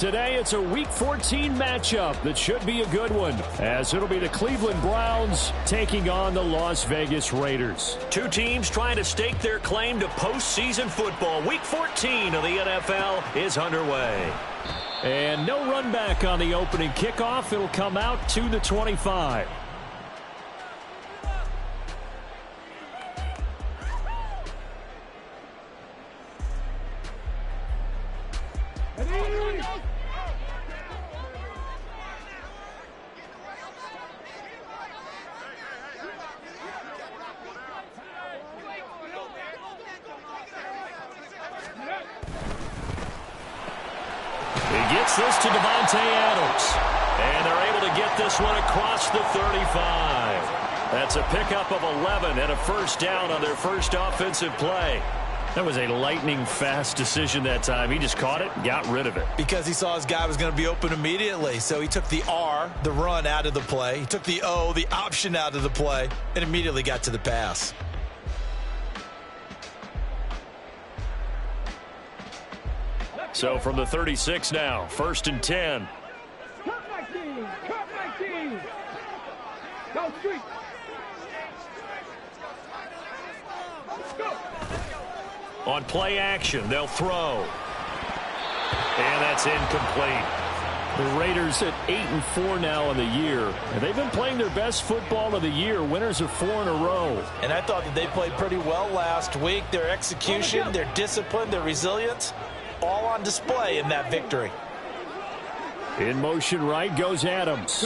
Today, it's a Week 14 matchup that should be a good one, as it'll be the Cleveland Browns taking on the Las Vegas Raiders. Two teams trying to stake their claim to postseason football. Week 14 of the NFL is underway. And no run back on the opening kickoff. It'll come out to the 25. This to Davante Adams. And they're able to get this one across the 35. That's a pickup of 11 and a first down on their first offensive play. That was a lightning-fast decision that time. He just caught it and got rid of it. Because he saw his guy was going to be open immediately. So he took the R, the run, out of the play. He took the O, the option, out of the play, and immediately got to the pass. So from the 36 now, 1st and 10. Cut my team! Cut my team! Go street! Go! On play action, they'll throw. And that's incomplete. The Raiders at 8-4 now in the year. And they've been playing their best football of the year. Winners of 4 in a row. And I thought that they played pretty well last week. Their execution, their discipline, their resilience, all on display in that victory. In motion right goes Adams.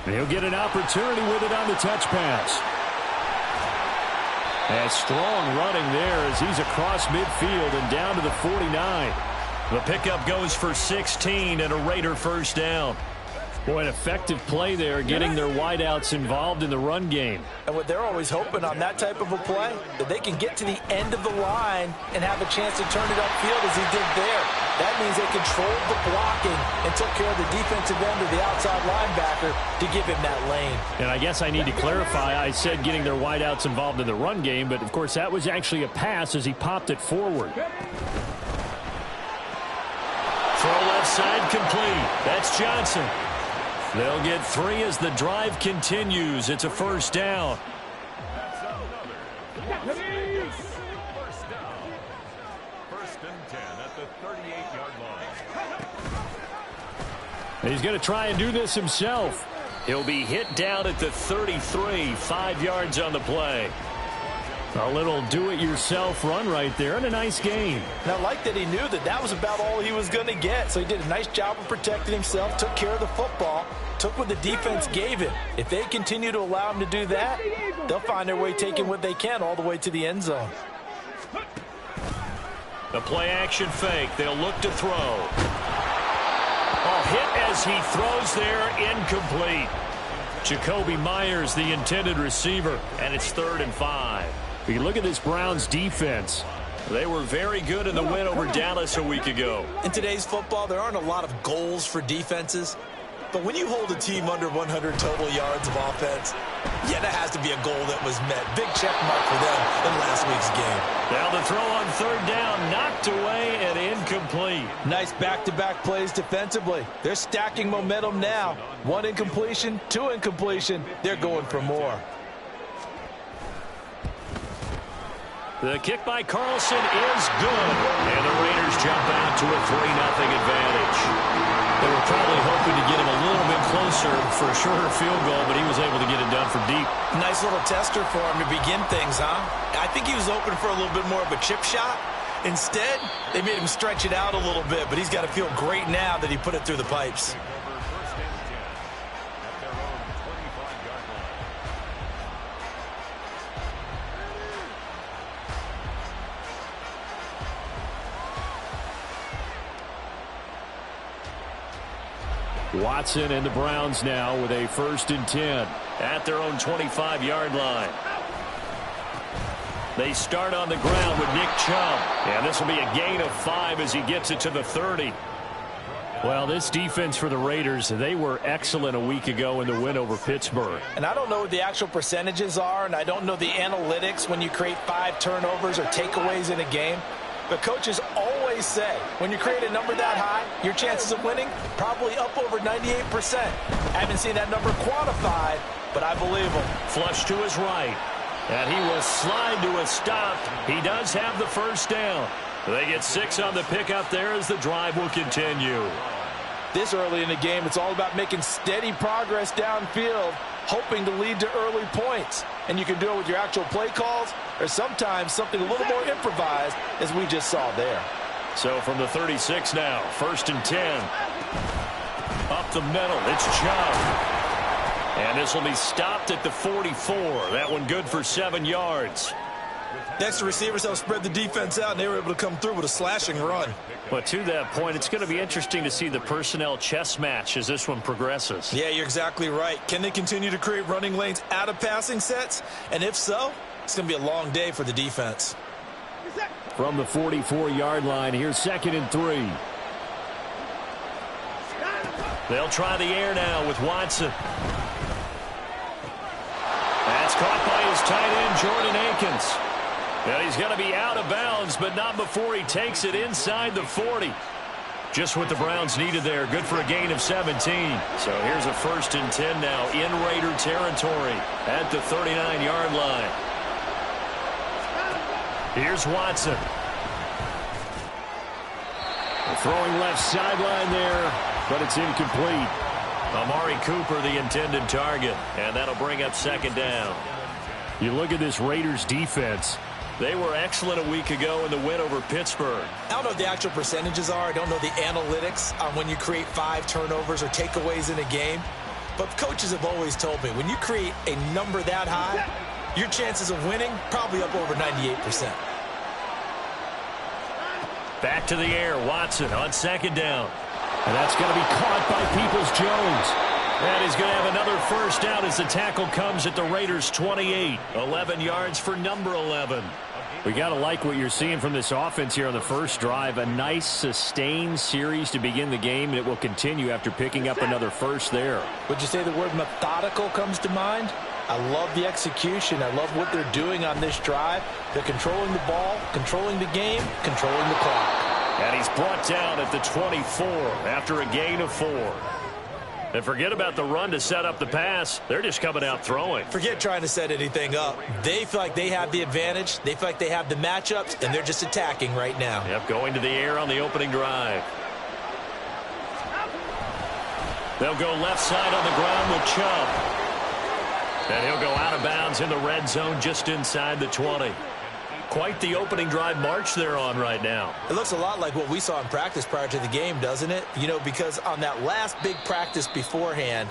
And he'll get an opportunity with it on the touch pass. And strong running there as he's across midfield and down to the 49. The pickup goes for 16 and a Raider first down. Boy, an effective play there, getting their wideouts involved in the run game. And what they're always hoping on that type of a play, that they can get to the end of the line and have a chance to turn it upfield as he did there. That means they controlled the blocking and took care of the defensive end of the outside linebacker to give him that lane. And I guess I need to clarify, I said getting their wideouts involved in the run game, but of course that was actually a pass as he popped it forward. Throw left side complete. That's Johnson. They'll get 3 as the drive continues. It's a first down. First down. 1st and 10 at the 38-yard line. He's going to try and do this himself. He'll be hit down at the 33, 5 yards on the play. A little do-it-yourself run right there, and a nice gain. And I like that he knew that that was about all he was going to get. So he did a nice job of protecting himself, took care of the football, took what the defense gave him. If they continue to allow him to do that, they'll find their way taking what they can all the way to the end zone. The play-action fake. They'll look to throw. Oh, hit as he throws there, incomplete. Jakobi Meyers, the intended receiver, and it's 3rd and 5. If you look at this Browns defense, they were very good in the win over Dallas a week ago. In today's football, there aren't a lot of goals for defenses. But when you hold a team under 100 total yards of offense, yeah, that has to be a goal that was met. Big check mark for them in last week's game. Now the throw on 3rd down, knocked away and incomplete. Nice back-to-back plays defensively. They're stacking momentum now. 1 incompletion, 2 incompletion. They're going for more. The kick by Carlson is good. And the Raiders jump out to a 3-0 advantage. They were probably hoping to get him a little bit closer for a shorter field goal, but he was able to get it done from deep. Nice little tester for him to begin things, huh? I think he was open for a little bit more of a chip shot. Instead, they made him stretch it out a little bit, but he's got to feel great now that he put it through the pipes. Watson and the Browns now with a 1st and 10. At their own 25-yard line. They start on the ground with Nick Chubb. And this will be a gain of 5 as he gets it to the 30. Well, this defense for the Raiders, they were excellent a week ago in the win over Pittsburgh. And I don't know what the actual percentages are, and I don't know the analytics when you create 5 turnovers or takeaways in a game. But coaches always always say, when you create a number that high, your chances of winning probably up over 98%. I haven't seen that number quantified, but I believe him. Flush to his right. And he will slide to a stop. He does have the first down. They get 6 on the pickup there as the drive will continue. This early in the game, it's all about making steady progress downfield, hoping to lead to early points. And you can do it with your actual play calls or sometimes something a little more improvised, as we just saw there. So from the 36 now, 1st and 10. Up the middle, it's Chubb. And this will be stopped at the 44. That one good for 7 yards. Next, the receivers help spread the defense out, and they were able to come through with a slashing run. But to that point, it's going to be interesting to see the personnel chess match as this one progresses. Yeah, you're exactly right. Can they continue to create running lanes out of passing sets? And if so, it's going to be a long day for the defense. From the 44-yard line, here's 2nd and 3. They'll try the air now with Watson. That's caught by his tight end, Jordan Akins. And he's going to be out of bounds, but not before he takes it inside the 40. Just what the Browns needed there. Good for a gain of 17. So here's a 1st and 10 now in Raider territory at the 39-yard line. Here's Watson. Throwing left sideline there, but it's incomplete. Amari Cooper, the intended target, and that'll bring up 2nd down. You look at this Raiders defense. They were excellent a week ago in the win over Pittsburgh. I don't know what the actual percentages are. I don't know the analytics on when you create 5 turnovers or takeaways in a game. But coaches have always told me, when you create a number that high, your chances of winning probably up over 98%. Back to the air, Watson on 2nd down. And that's going to be caught by Peoples-Jones. And he's going to have another first down as the tackle comes at the Raiders' 28. 11 yards for number 11. We got to like what you're seeing from this offense here on the first drive. A nice, sustained series to begin the game, and it will continue after picking up another first there. Would you say the word methodical comes to mind? I love the execution. I love what they're doing on this drive. They're controlling the ball, controlling the game, controlling the clock. And he's brought down at the 24 after a gain of 4. And forget about the run to set up the pass. They're just coming out throwing. Forget trying to set anything up. They feel like they have the advantage. They feel like they have the matchups, and they're just attacking right now. Yep, going to the air on the opening drive. They'll go left side on the ground with Chubb. And he'll go out of bounds in the red zone just inside the 20. Quite the opening drive march they're on right now. It looks a lot like what we saw in practice prior to the game, doesn't it? You know, because on that last big practice beforehand,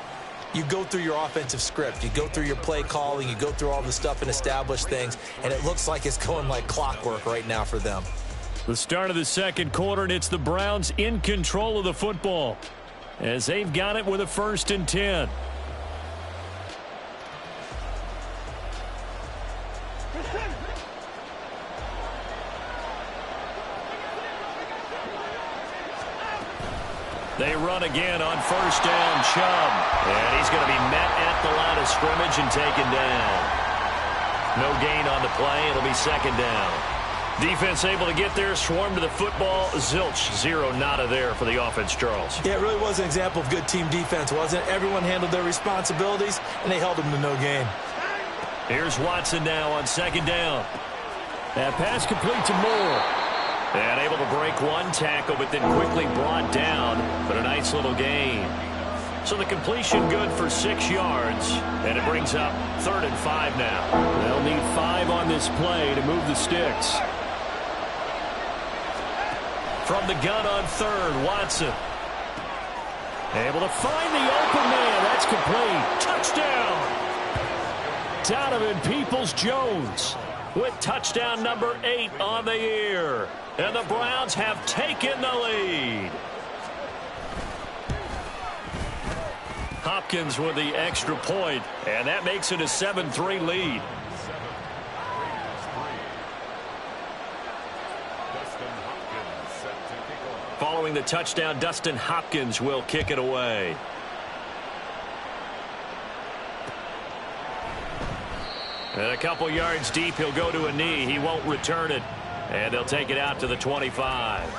you go through your offensive script. You go through your play calling. You go through all the stuff and establish things. And it looks like it's going like clockwork right now for them. The start of the 2nd quarter, and it's the Browns in control of the football as they've got it with a 1st and 10. They run again on 1st down, Chubb. And he's going to be met at the line of scrimmage and taken down. No gain on the play. It'll be 2nd down. Defense able to get there, swarm to the football. Zilch, 0 nada there for the offense, Charles. Yeah, it really was an example of good team defense, wasn't it? Everyone handled their responsibilities, and they held them to no gain. Here's Watson now on 2nd down. That pass complete to Moore. And able to break one tackle, but then quickly brought down. But a nice little gain. So the completion good for 6 yards. And it brings up 3rd and 5 now. They'll need 5 on this play to move the sticks. From the gun on 3rd, Watson. Able to find the open man. That's complete. Touchdown. Donovan Peoples-Jones with touchdown number 8 on the year. And the Browns have taken the lead. Hopkins with the extra point, and that makes it a 7-3 lead. Following the touchdown, Dustin Hopkins will kick it away. And a couple yards deep, he'll go to a knee. He won't return it. And they'll take it out to the 25.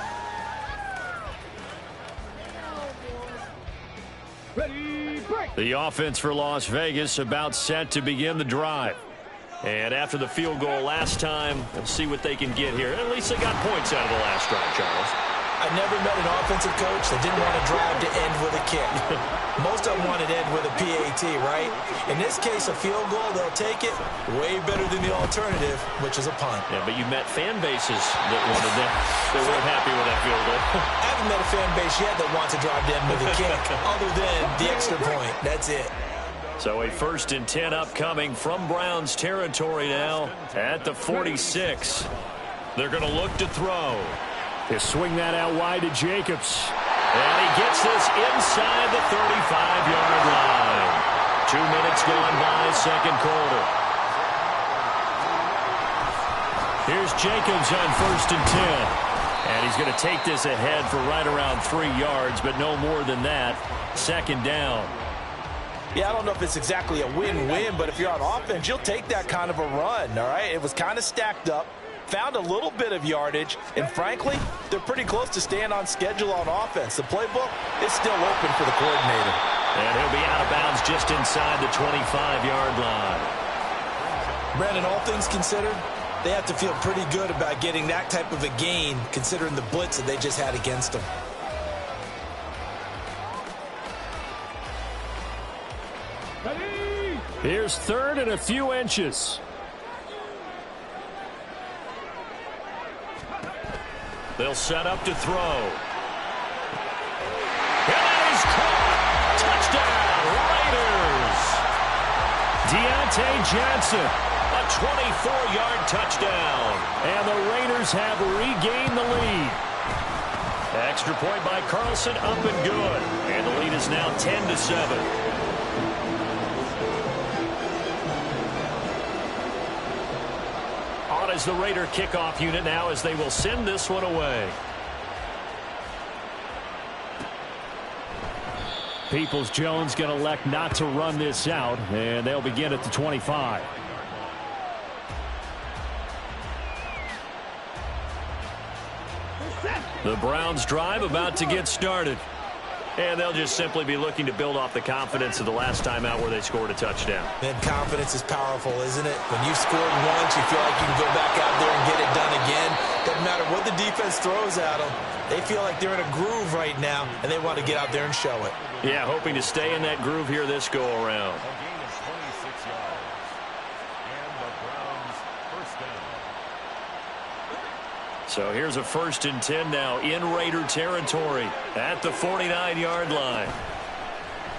Ready, break. The offense for Las Vegas about set to begin the drive. And after the field goal last time, we'll see what they can get here. At least they got points out of the last drive, Charles. I never met an offensive coach that didn't want to drive to end with a kick. Most of them wanted to end with a PAT, right? In this case, a field goal, they'll take it way better than the alternative, which is a punt. Yeah, but you met fan bases that wanted that. They weren't happy with that field goal. I haven't met a fan base yet that wants to drive to end with a kick, other than the extra point. That's it. So a 1st and 10 upcoming from Browns territory now at the 46. They're going to look to throw. They swing that out wide to Jacobs. And he gets this inside the 35-yard line. 2 minutes gone by, second quarter. Here's Jacobs on 1st and 10. And he's going to take this ahead for right around 3 yards, but no more than that. 2nd down. Yeah, I don't know if it's exactly a win-win, but if you're on offense, you'll take that kind of a run, all right? It was kind of stacked up. Found a little bit of yardage, and frankly, they're pretty close to staying on schedule on offense. The playbook is still open for the coordinator. And he'll be out of bounds just inside the 25-yard line. Brandon, all things considered, they have to feel pretty good about getting that type of a gain, considering the blitz that they just had against them. Ready. Here's 3rd and a few inches. They'll set up to throw. And that is caught. Touchdown, Raiders. Deontay Johnson, a 24-yard touchdown. And the Raiders have regained the lead. Extra point by Carlson, up and good. And the lead is now 10-7. As the Raider kickoff unit now, as they will send this one away. Peoples-Jones going to elect not to run this out, and they'll begin at the 25. The Browns drive about to get started. And they'll just simply be looking to build off the confidence of the last time out where they scored a touchdown. And confidence is powerful, isn't it? When you scored once, you feel like you can go back out there and get it done again. Doesn't matter what the defense throws at them. They feel like they're in a groove right now, and they want to get out there and show it. Yeah, hoping to stay in that groove here this go-around. A gain of 26 yards. And the Browns first down. So here's a 1st and 10 now in Raider territory at the 49-yard line.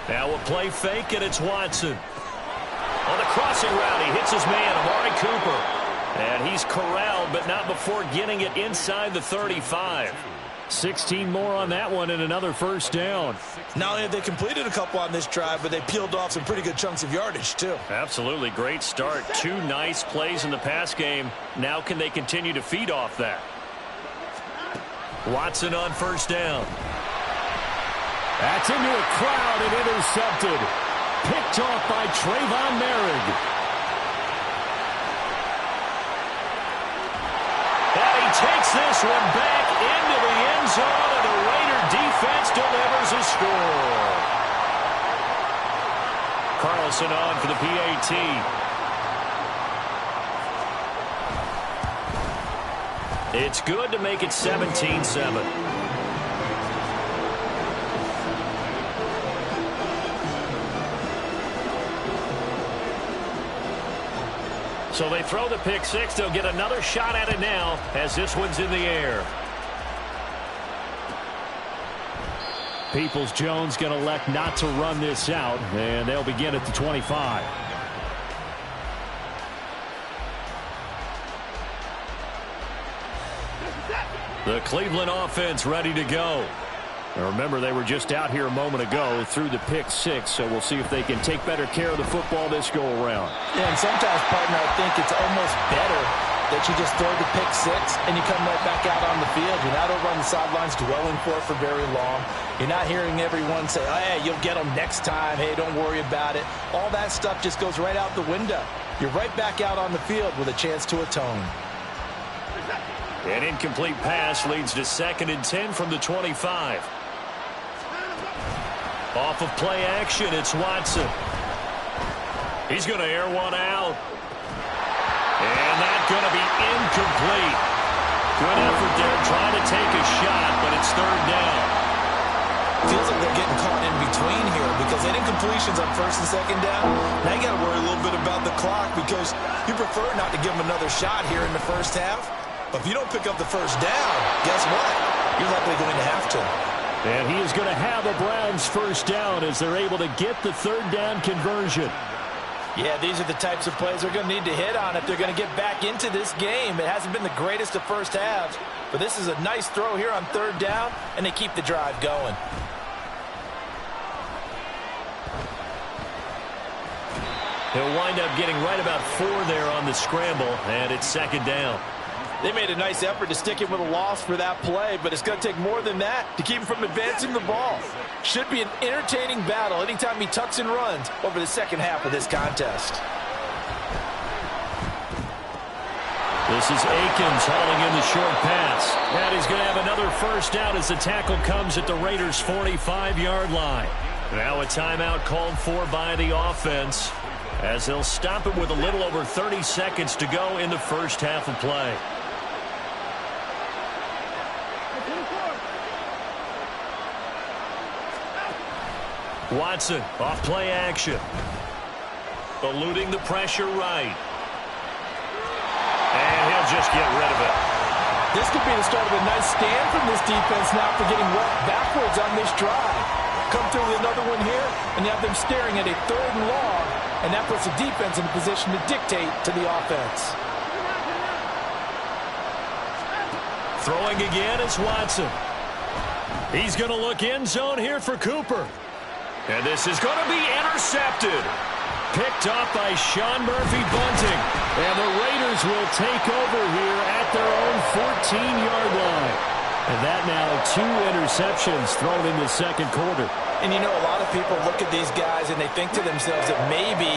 Now a play fake, and it's Watson. On the crossing route, he hits his man, Amari Cooper. And he's corralled, but not before getting it inside the 35. 16 more on that one and another 1st down. Not only have they completed a couple on this drive, but they peeled off some pretty good chunks of yardage, too. Absolutely great start. 2 nice plays in the pass game. Now can they continue to feed off that? Watson on 1st down. That's into a crowd and intercepted. Picked off by Trayvon Merrick. And he takes this one back into the end zone, and the Raider defense delivers a score. Carlson on for the PAT. It's good to make it 17-7. So they throw the pick six. They'll get another shot at it now as this one's in the air. Peoples-Jones going to elect not to run this out, and they'll begin at the 25. The Cleveland offense ready to go. Now remember, they were just out here a moment ago through the pick six, so we'll see if they can take better care of the football this go-around. Yeah, and sometimes, partner, I think it's almost better that you just throw the pick six and you come right back out on the field. You're not over on the sidelines dwelling for it for very long. You're not hearing everyone say, oh, hey, you'll get them next time. Hey, don't worry about it. All that stuff just goes right out the window. You're right back out on the field with a chance to atone. An incomplete pass leads to 2nd and 10 from the 25. Off of play action, it's Watson. He's going to air one out. And that's going to be incomplete. Good effort there trying to take a shot, but it's third down. Feels like they're getting caught in between here because they didn't completions on first and second down. Now you got to worry a little bit about the clock because you prefer not to give them another shot here in the first half. But if you don't pick up the first down, guess what? You're likely going to have to. And he is going to have the Browns first down as they're able to get the third down conversion. Yeah, these are the types of plays they're going to need to hit on if they're going to get back into this game. It hasn't been the greatest of first halves, but this is a nice throw here on third down, and they keep the drive going. He'll wind up getting right about 4 there on the scramble, and it's second down. They made a nice effort to stick him with a loss for that play, but it's going to take more than that to keep him from advancing the ball. Should be an entertaining battle anytime he tucks and runs over the second half of this contest. This is Akins hauling in the short pass. And he's going to have another first down as the tackle comes at the Raiders' 45-yard line. Now a timeout called for by the offense as they'll stop it with a little over 30 seconds to go in the first half of play. Watson off play action. Eluding the pressure right. And he'll just get rid of it. This could be the start of a nice stand from this defense now for getting wet backwards on this drive. Come through with another one here, and you have them staring at a third and long, and that puts the defense in a position to dictate to the offense. Throwing again is Watson. He's going to look end zone here for Cooper. And this is going to be intercepted. Picked off by Sean Murphy-Bunting. And the Raiders will take over here at their own 14-yard line. And that now 2 interceptions thrown in the second quarter. And you know, a lot of people look at these guys and they think to themselves that maybe,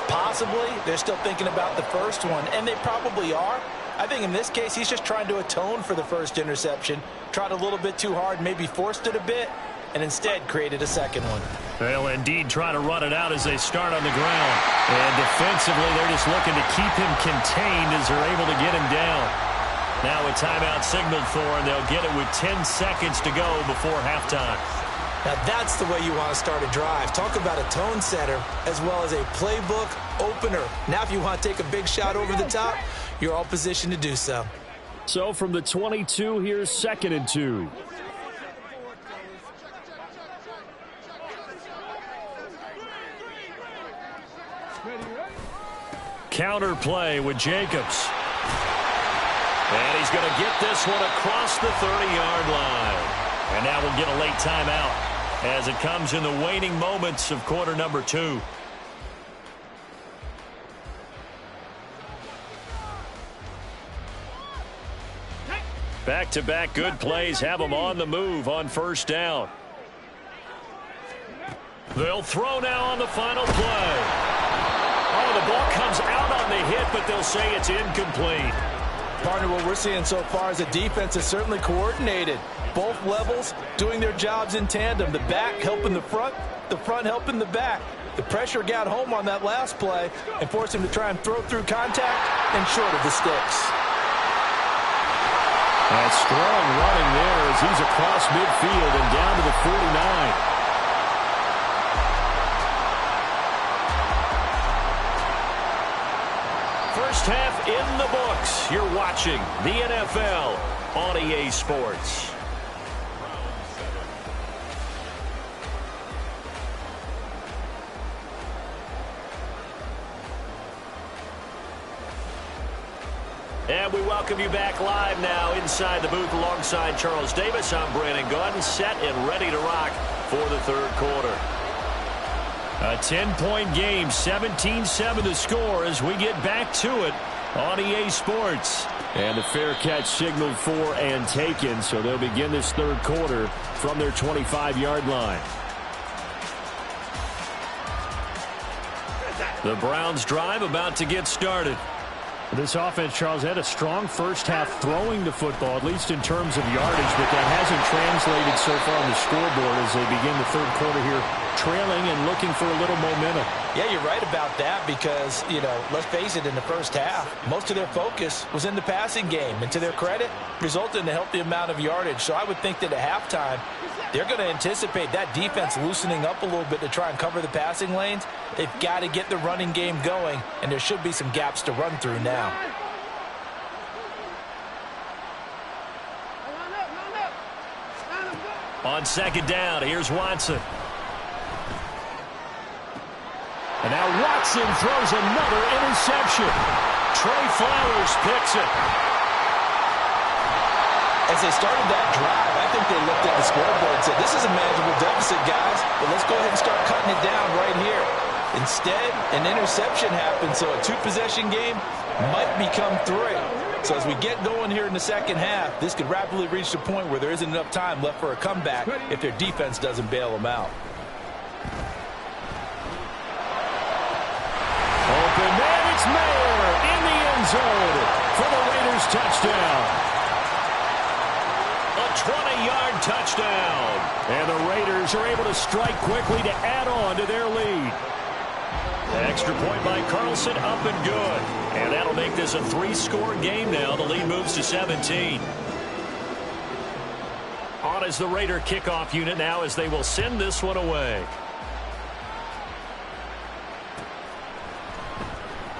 possibly, they're still thinking about the first one. And they probably are. I think in this case, he's just trying to atone for the first interception. Tried a little bit too hard, maybe forced it a bit, and instead created a second one. They'll indeed try to run it out as they start on the ground. And defensively, they're just looking to keep him contained as they're able to get him down. Now a timeout signaled for, and they'll get it with 10 seconds to go before halftime. Now that's the way you want to start a drive. Talk about a tone setter as well as a playbook opener. Now if you want to take a big shot over the top, you're all positioned to do so. So from the 22, here's 2nd and 2. Counter play with Jacobs. And he's going to get this one across the 30-yard line. And now we'll get a late timeout as it comes in the waning moments of quarter number 2. Back-to-back good plays have them on the move on first down. They'll throw now on the final play. Oh, the ball comes out on the hit, but they'll say it's incomplete. Partner, what we're seeing so far is the defense is certainly coordinated. Both levels doing their jobs in tandem. The back helping the front helping the back. The pressure got home on that last play and forced him to try and throw through contact and short of the sticks. That strong running there as he's across midfield and down to the 49. First half in the books. You're watching the NFL on EA Sports. And we welcome you back live now inside the booth alongside Charles Davis. I'm Brandon Gaudin, set and ready to rock for the third quarter. A 10-point game, 17-7 the score as we get back to it on EA Sports. And the fair catch signaled for and taken, so they'll begin this third quarter from their 25-yard line. The Browns drive about to get started. This offense, Charles, had a strong first half throwing the football, at least in terms of yardage, but that hasn't translated so far on the scoreboard as they begin the third quarter here, trailing and looking for a little momentum. Yeah, you're right about that because, let's face it, in the first half, most of their focus was in the passing game. And to their credit, resulted in a healthy amount of yardage. So I would think that at halftime, they're going to anticipate that defense loosening up a little bit to try and cover the passing lanes. They've got to get the running game going, and there should be some gaps to run through now. On second down, here's Watson. And now Watson throws another interception. Trey Flowers picks it. As they started that drive, I think they looked at the scoreboard and said, this is a manageable deficit, guys, but let's go ahead and start cutting it down right here. Instead, an interception happened, so a two-possession game might become three. So as we get going here in the second half, this could rapidly reach the point where there isn't enough time left for a comeback if their defense doesn't bail them out. Open man, it's Mayer in the end zone for the Raiders touchdown. A 20-yard touchdown. And the Raiders are able to strike quickly to add on to their lead. Extra point by Carlson, up and good. And that'll make this a 3-score game now. The lead moves to 17. On is the Raider kickoff unit now as they will send this one away.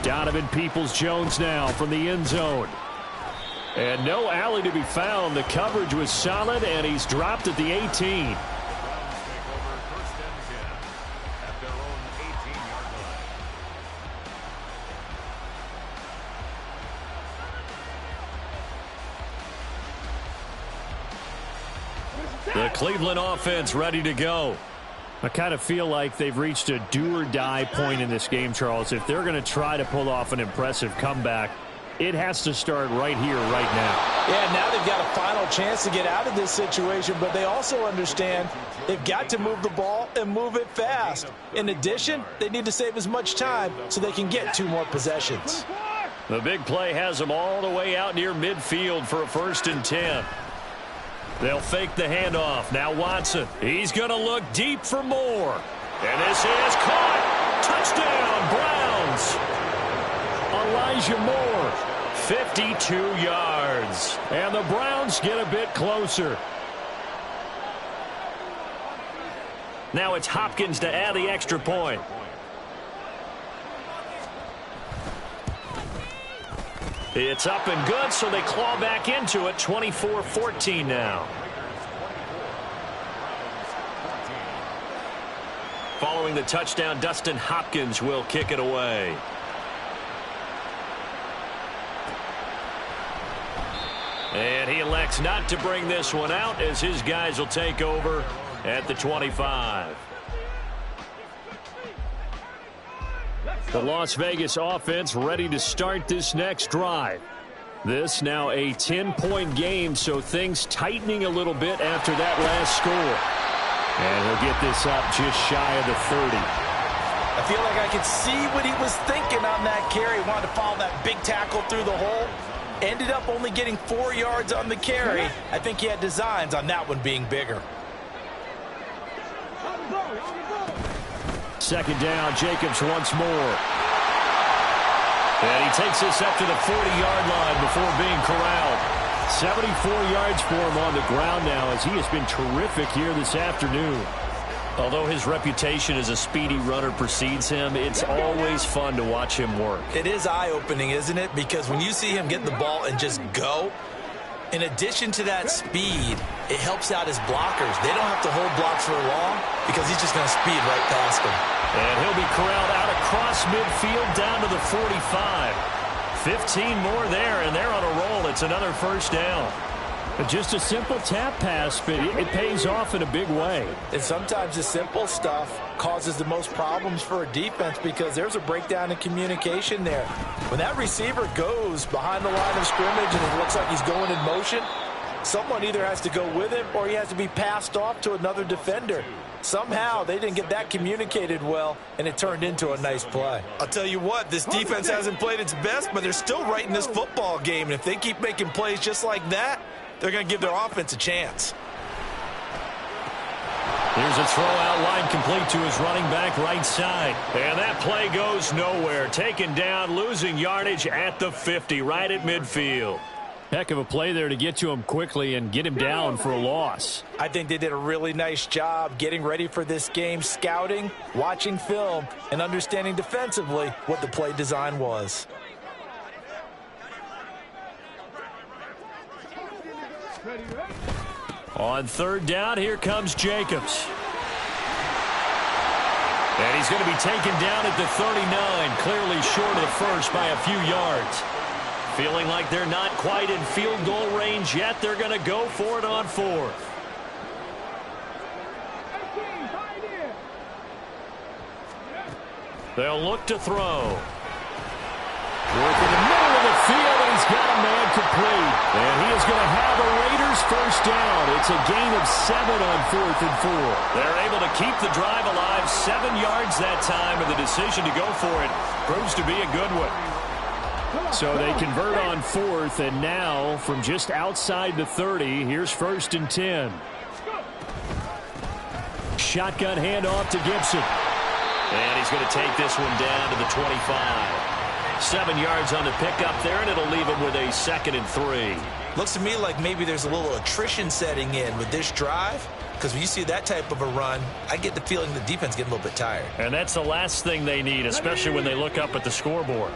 Donovan Peoples-Jones now from the end zone. And no alley to be found. The coverage was solid, and he's dropped at the 18. The Cleveland offense ready to go. I kind of feel like they've reached a do-or-die point in this game, Charles. If they're going to try to pull off an impressive comeback, it has to start right here, right now. Yeah, now they've got a final chance to get out of this situation, but they also understand they've got to move the ball and move it fast. In addition, they need to save as much time so they can get 2 more possessions. The big play has them all the way out near midfield for a 1st and 10. They'll fake the handoff. Now Watson. He's going to look deep for more. And this is caught. Touchdown, Browns. Elijah Moore. 52 yards. And the Browns get a bit closer. Now it's Hopkins to add the extra point. It's up and good, so they claw back into it. 24-14 now. Following the touchdown, Dustin Hopkins will kick it away. And he elects not to bring this one out as his guys will take over at the 25. The Las Vegas offense ready to start this next drive. This now a 10-point game, so things tightening a little bit after that last score. And he'll get this up just shy of the 30. I feel like I could see what he was thinking on that carry. He wanted to follow that big tackle through the hole. Ended up only getting 4 yards on the carry. I think he had designs on that one being bigger. Second down, Jacobs once more. And he takes this up to the 40-yard line before being corralled. 74 yards for him on the ground now as he has been terrific here this afternoon. Although his reputation as a speedy runner precedes him, it's always fun to watch him work. It is eye-opening, isn't it? Because when you see him get the ball and just go, in addition to that speed, it helps out his blockers. They don't have to hold blocks for long because he's just going to speed right past them. And he'll be corralled out across midfield down to the 45. 15 more there, and they're on a roll. It's another first down. Just a simple tap pass, but it pays off in a big way. And sometimes the simple stuff causes the most problems for a defense because there's a breakdown in communication there. When that receiver goes behind the line of scrimmage and it looks like he's going in motion, Someone either has to go with him or he has to be passed off to another defender. Somehow they didn't get that communicated well, and it turned into a nice play. I'll tell you what, this defense hasn't played its best, but they're still right in this football game. And if they keep making plays just like that, they're going to give their offense a chance. Here's a throw out line complete to his running back right side. And that play goes nowhere. Taken down, losing yardage at the 50, right at midfield. Heck of a play there to get to him quickly and get him down for a loss. I think they did a really nice job getting ready for this game, scouting, watching film, and understanding defensively what the play design was. On third down, here comes Jacobs. And he's going to be taken down at the 39, clearly short of the first by a few yards. Feeling like they're not quite in field goal range yet, they're going to go for it on fourth. They'll look to throw. Work in the middle of the field, and he's got a man complete. And he is going to have a Raiders first down. It's a gain of 7 on 4th and 4. They're able to keep the drive alive, 7 yards that time, and the decision to go for it proves to be a good one. So they convert on 4th, and now from just outside the 30, here's 1st and 10. Shotgun handoff to Gibson. And he's going to take this one down to the 25. 7 yards on the pickup there, and it'll leave him with a 2nd and 3. Looks to me like maybe there's a little attrition setting in with this drive, because when you see that type of a run, I get the feeling the defense getting a little bit tired. And that's the last thing they need, especially when they look up at the scoreboard.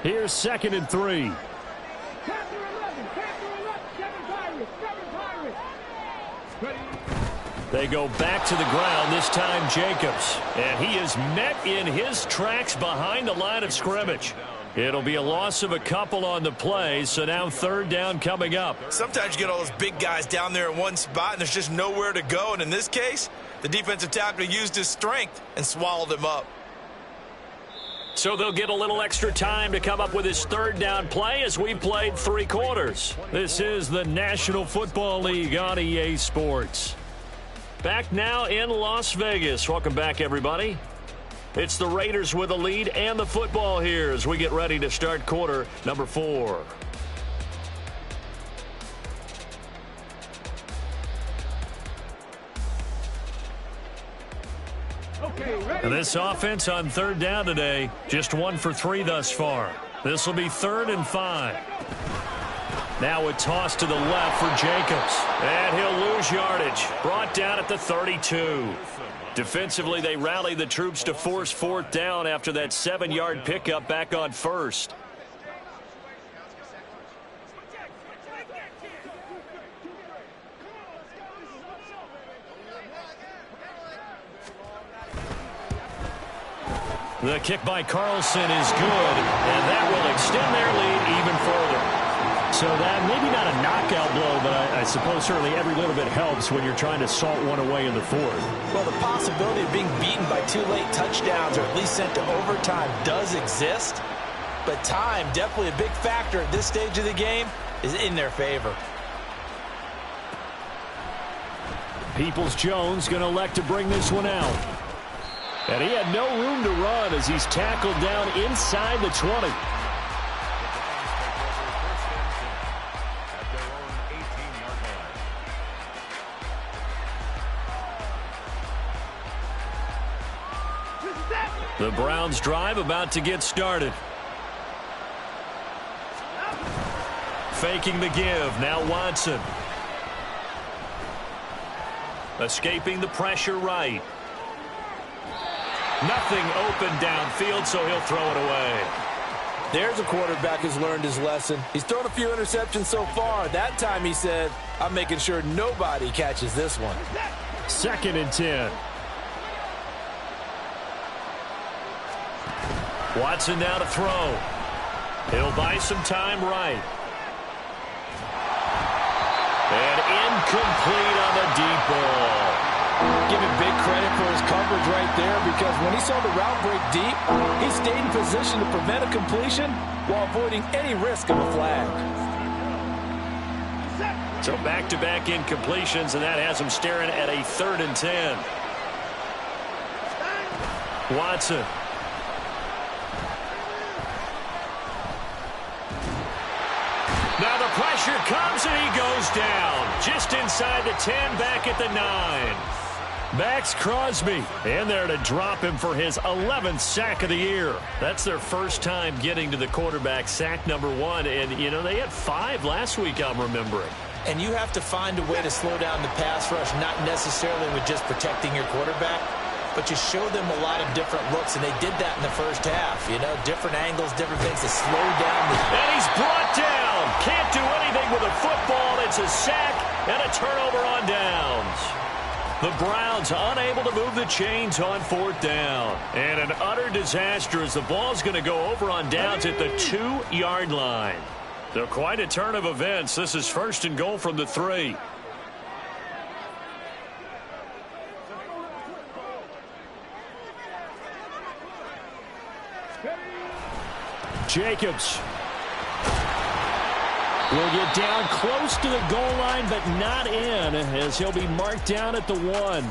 Here's 2nd and 3. They go back to the ground, this time Jacobs. And he is met in his tracks behind the line of scrimmage. It'll be a loss of a couple on the play, so now 3rd down coming up. Sometimes you get all those big guys down there in one spot, and there's just nowhere to go. And in this case, the defensive tackle used his strength and swallowed him up. So they'll get a little extra time to come up with his 3rd down play as we played 3 quarters. This is the National Football League on EA Sports. Back now in Las Vegas. Welcome back, everybody. It's the Raiders with a lead and the football here as we get ready to start quarter number 4. And this offense on 3rd down today, just 1 for 3 thus far. This will be 3rd and 5. Now a toss to the left for Jacobs. And he'll lose yardage. Brought down at the 32. Defensively, they rally the troops to force 4th down after that 7-yard pickup back on 1st. The kick by Carlson is good, and that will extend their lead even further. So that maybe not a knockout blow, but I suppose certainly every little bit helps when you're trying to salt one away in the 4th. Well, the possibility of being beaten by 2 late touchdowns or at least sent to overtime does exist, but time, definitely a big factor at this stage of the game, is in their favor. Peoples-Jones going to elect to bring this one out. And he had no room to run as he's tackled down inside the 20. The Browns drive about to get started. Faking the give. Now Watson. Escaping the pressure right. Nothing open downfield, so he'll throw it away. There's a quarterback who's learned his lesson. He's thrown a few interceptions so far. That time he said, I'm making sure nobody catches this one. 2nd and 10. Watson now to throw. He'll buy some time right. And incomplete on the deep ball. Give him big credit for his coverage right there, because when he saw the route break deep, he stayed in position to prevent a completion while avoiding any risk of a flag. So back-to-back incompletions, and that has him staring at a 3rd and 10. Watson. Now the pressure comes, and he goes down. Just inside the 10, back at the 9. Max Crosby in there to drop him for his 11th sack of the year. That's their first time getting to the quarterback, sack number 1. And, you know, they had 5 last week, I'm remembering. And you have to find a way to slow down the pass rush, not necessarily with just protecting your quarterback, but you show them a lot of different looks, and they did that in the first half. You know, different angles, different things to slow down. And he's brought down. Can't do anything with a football. It's a sack and a turnover on downs. The Browns unable to move the chains on 4th down. And an utter disaster as the ball's going to go over on downs at the 2-yard line. So quite a turn of events. This is 1st and goal from the 3. Jacobs will get down close to the goal line, but not in, as he'll be marked down at the 1.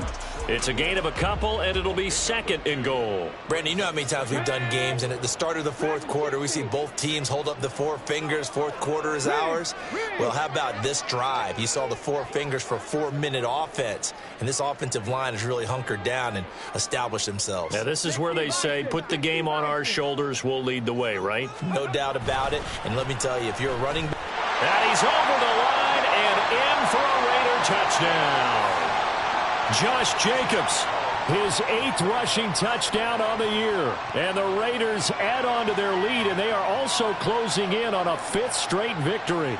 It's a gain of a couple, and it'll be 2nd and goal. Brandon, you know how many times we've done games, and at the start of the 4th quarter, we see both teams hold up the 4 fingers. 4th quarter is ours. Well, how about this drive? You saw the 4 fingers for 4-minute offense, and this offensive line has really hunkered down and established themselves. Now, this is where they say, put the game on our shoulders, we'll lead the way, right? No doubt about it. And let me tell you, if you're a running back. And he's over the line and in for a Raider touchdown. Josh Jacobs, his 8th rushing touchdown on the year. And the Raiders add on to their lead, and they are also closing in on a 5th straight victory.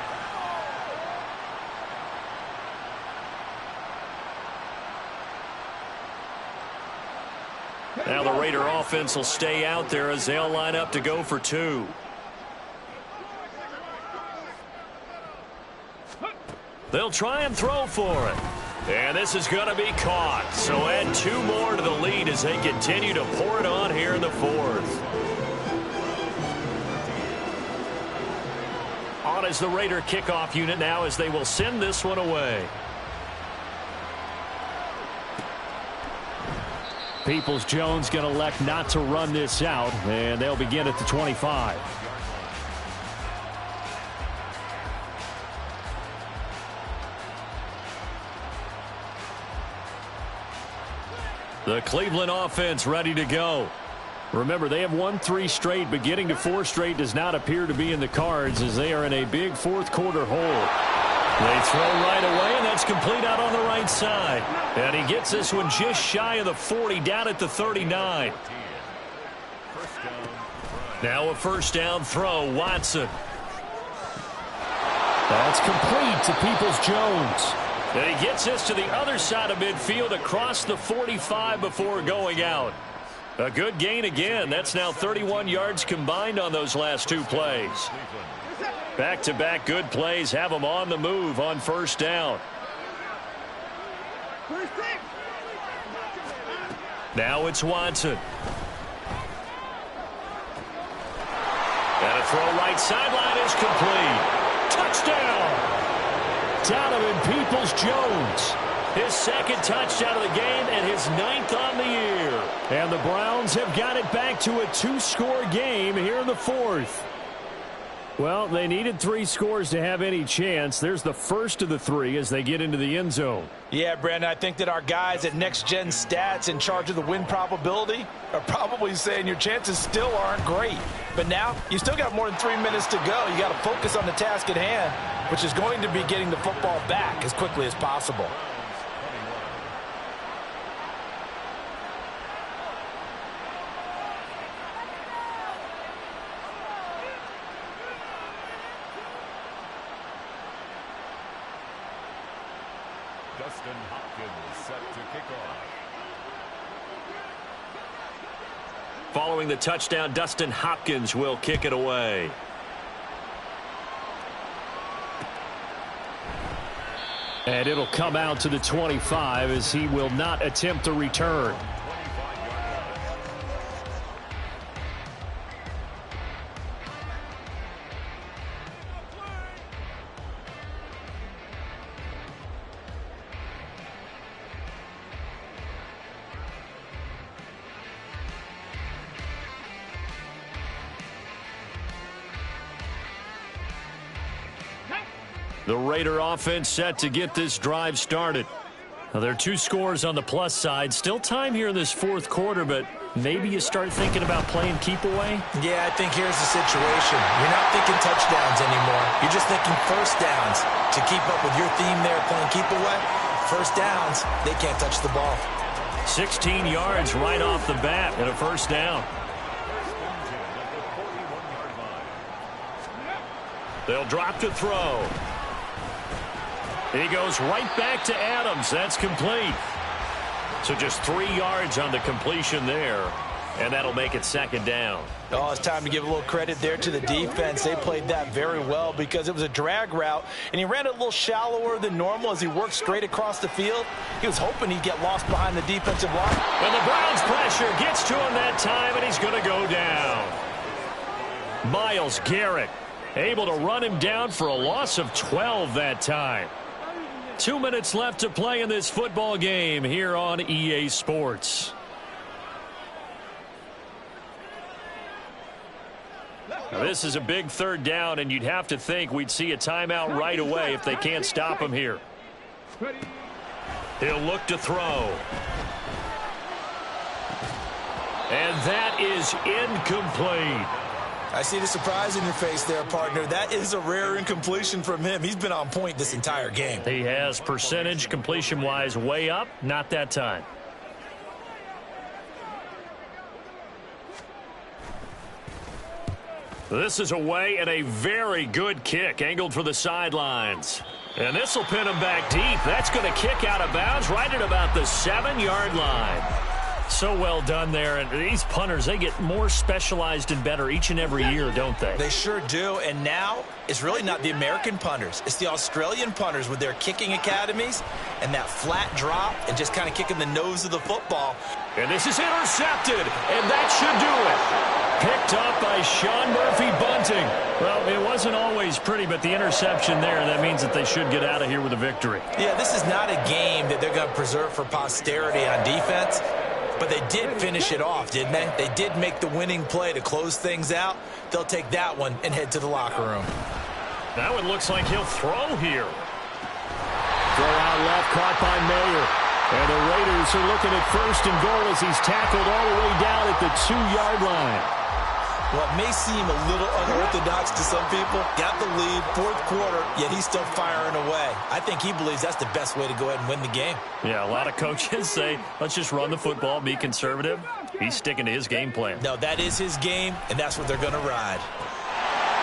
Now the Raider offense will stay out there as they'll line up to go for 2. They'll try and throw for it. And this is going to be caught. So add 2 more to the lead as they continue to pour it on here in the 4th. On is the Raider kickoff unit now as they will send this one away. Peoples-Jones going to elect not to run this out, and they'll begin at the 25. The Cleveland offense ready to go. Remember, they have won 3 straight, but getting to 4 straight does not appear to be in the cards as they are in a big 4th quarter hole. They throw right away, and that's complete out on the right side. And he gets this one just shy of the 40, down at the 39. Now a 1st down throw, Watson. That's complete to Peoples-Jones. And he gets this to the other side of midfield across the 45 before going out. A good gain again. That's now 31 yards combined on those last 2 plays. Back-to-back good plays have them on the move on 1st down. Now it's Watson. And a throw right sideline is complete. Touchdown! Donovan Peoples-Jones. His 2nd touchdown of the game and his 9th on the year. And the Browns have got it back to a 2-score game here in the 4th. Well, they needed 3 scores to have any chance. There's the first of the 3 as they get into the end zone. Yeah, Brandon, I think that our guys at Next Gen Stats in charge of the win probability are probably saying your chances still aren't great. But now, you still got more than 3 minutes to go. You got to focus on the task at hand, which is going to be getting the football back as quickly as possible. Dustin Hopkins set to kick off. Following the touchdown, Dustin Hopkins will kick it away. And it'll come out to the 25 as he will not attempt to return. The Raider offense set to get this drive started. Now, there are 2 scores on the plus side. Still time here in this fourth quarter, but maybe you start thinking about playing keep away? Yeah, I think here's the situation. You're not thinking touchdowns anymore. You're just thinking first downs. To keep up with your theme there, playing keep away, first downs, they can't touch the ball. 16 yards right off the bat and a first down. They'll drop to throw. He goes right back to Adams. That's complete. So just 3 yards on the completion there, and that'll make it second down. Oh, it's time to give a little credit there to the defense. They played that very well because it was a drag route, and he ran it a little shallower than normal as he worked straight across the field. He was hoping he'd get lost behind the defensive line. And the Browns pressure gets to him that time, and he's going to go down. Myles Garrett able to run him down for a loss of 12 that time. 2 minutes left to play in this football game here on EA Sports. Now, this is a big third down, and you'd have to think we'd see a timeout right away if they can't stop him here. He'll look to throw. And that is incomplete. I see the surprise in your face there, partner. That is a rare incompletion from him. He's been on point this entire game. He has percentage completion-wise way up. Not that time. This is away and a very good kick angled for the sidelines. And this will pin him back deep. That's going to kick out of bounds right at about the 7-yard line. So well done there. And these punters, they get more specialized and better each and every year, don't they? They sure do. And now it's really not the American punters. It's the Australian punters with their kicking academies and that flat drop and just kind of kicking the nose of the football. And this is intercepted, and that should do it. Picked up by Sean Murphy-Bunting. Well, it wasn't always pretty, but the interception there, that means that they should get out of here with a victory. Yeah, this is not a game that they're going to preserve for posterity on defense. But they did finish it off, didn't they? They did make the winning play to close things out. They'll take that one and head to the locker room. Now it looks like he'll throw here. Throw out left, caught by Mayer. And the Raiders are looking at first and goal as he's tackled all the way down at the 2-yard line. Well, it may seem a little unorthodox to some people. Got the lead, fourth quarter, yet he's still firing away. I think he believes that's the best way to go ahead and win the game. Yeah, a lot of coaches say, let's just run the football, be conservative. He's sticking to his game plan. No, that is his game, and that's what they're going to ride.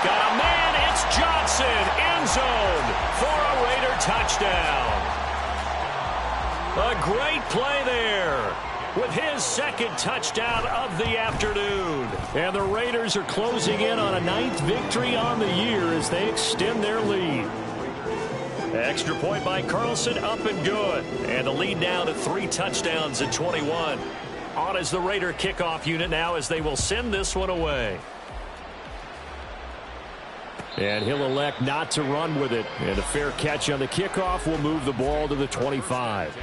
Got a man, it's Johnson, end zone for a Raider touchdown. A great play there with his second touchdown of the afternoon. And the Raiders are closing in on a 9th victory on the year as they extend their lead. Extra point by Carlson, up and good. And the lead now to 3 touchdowns at 21. On as the Raider kickoff unit now as they will send this one away. And he'll elect not to run with it. And a fair catch on the kickoff will move the ball to the 25.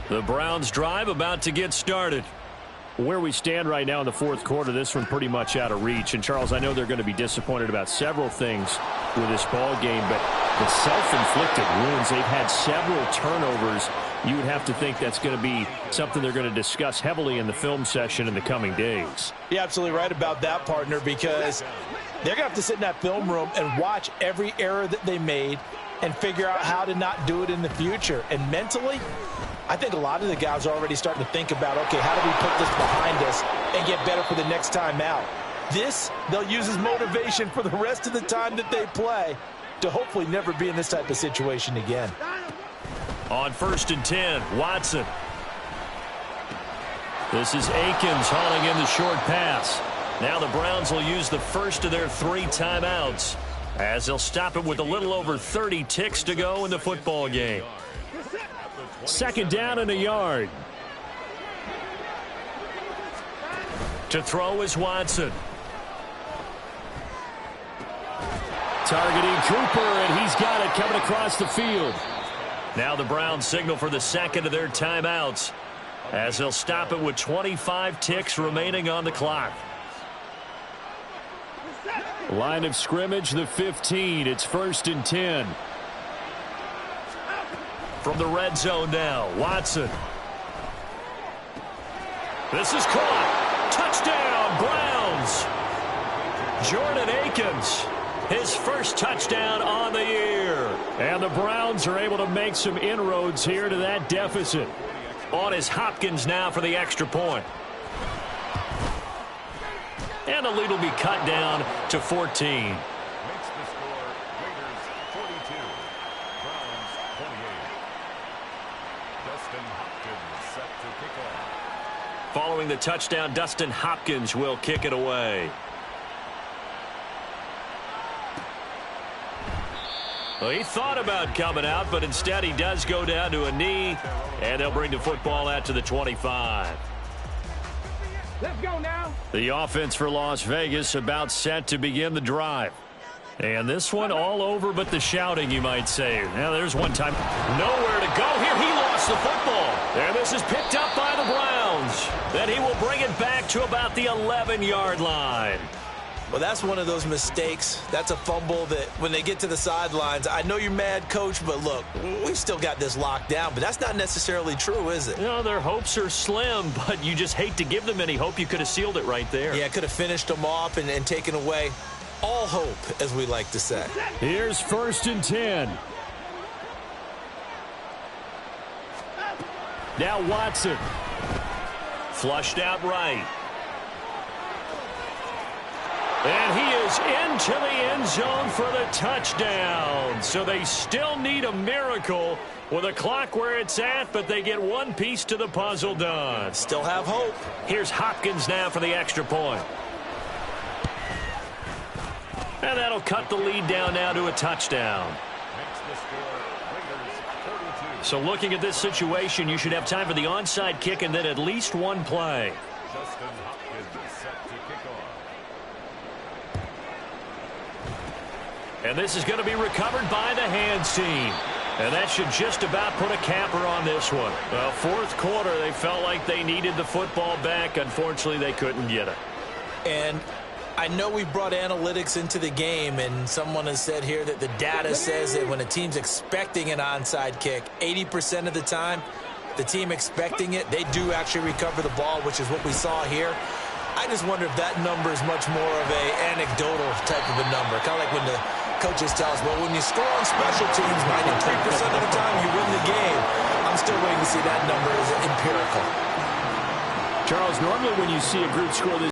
The Browns drive about to get started. Where we stand right now in the fourth quarter, this one pretty much out of reach. And, Charles, I know they're going to be disappointed about several things with this ball game, but the self-inflicted wounds, they've had several turnovers. You would have to think that's going to be something they're going to discuss heavily in the film session in the coming days. You're absolutely right about that, partner, because they're going to have to sit in that film room and watch every error that they made and figure out how to not do it in the future. And mentally, I think a lot of the guys are already starting to think about, okay, how do we put this behind us and get better for the next time out? This, they'll use as motivation for the rest of the time that they play to hopefully never be in this type of situation again. On 1st and 10, Watson. This is Akins hauling in the short pass. Now the Browns will use the first of their 3 timeouts as they'll stop it with a little over 30 ticks to go in the football game. 2nd down and a yard. To throw is Watson. Targeting Cooper, and he's got it coming across the field. Now the Browns signal for the second of their timeouts. as they'll stop it with 25 ticks remaining on the clock. Line of scrimmage, the 15. It's 1st and 10. From the red zone now, Watson. This is caught. Touchdown, Browns. Jordan Akins, his first touchdown on the year. And the Browns are able to make some inroads here to that deficit. On is Hopkins now for the extra point. And the lead will be cut down to 14. Makes the score Raiders 42, Browns 28. Dustin Hopkins set to kick off. Following the touchdown, Dustin Hopkins will kick it away. Well, he thought about coming out, but instead he does go down to a knee, and they'll bring the football out to the 25. Let's go now. The offense for Las Vegas about set to begin the drive. And this one all over but the shouting, you might say. Now, there's one time. Nowhere to go here. He lost the football. And this is picked up by the Browns. Then he will bring it back to about the 11-yard line. Well, that's one of those mistakes. That's a fumble that when they get to the sidelines, I know you're mad, Coach, but look, we've still got this locked down. But that's not necessarily true, is it? You know, their hopes are slim, but you just hate to give them any hope. You could have sealed it right there. Yeah, could have finished them off and taken away all hope, as we like to say. Here's 1st and 10. Now Watson. Flushed out right. And he is into the end zone for the touchdown. So they still need a miracle with a clock where it's at, but they get one piece to the puzzle done. Still have hope. Here's Hopkins now for the extra point. And that'll cut the lead down now to a touchdown. Makes the score Raiders 42. So looking at this situation, you should have time for the onside kick and then at least one play. Dustin Hopkins set to kick off. And this is going to be recovered by the hands team. And that should just about put a capper on this one. Well, 4th quarter, they felt like they needed the football back. Unfortunately, they couldn't get it. And I know we brought analytics into the game, and someone has said here that the data says that when a team's expecting an onside kick, 80% of the time, the team expecting it, they do actually recover the ball, which is what we saw here. I just wonder if that number is much more of an anecdotal type of a number. Kind of like when the coaches tell us, well, when you score on special teams, 93% of the time you win the game. I'm still waiting to see that number as empirical. Charles, normally when you see a group score this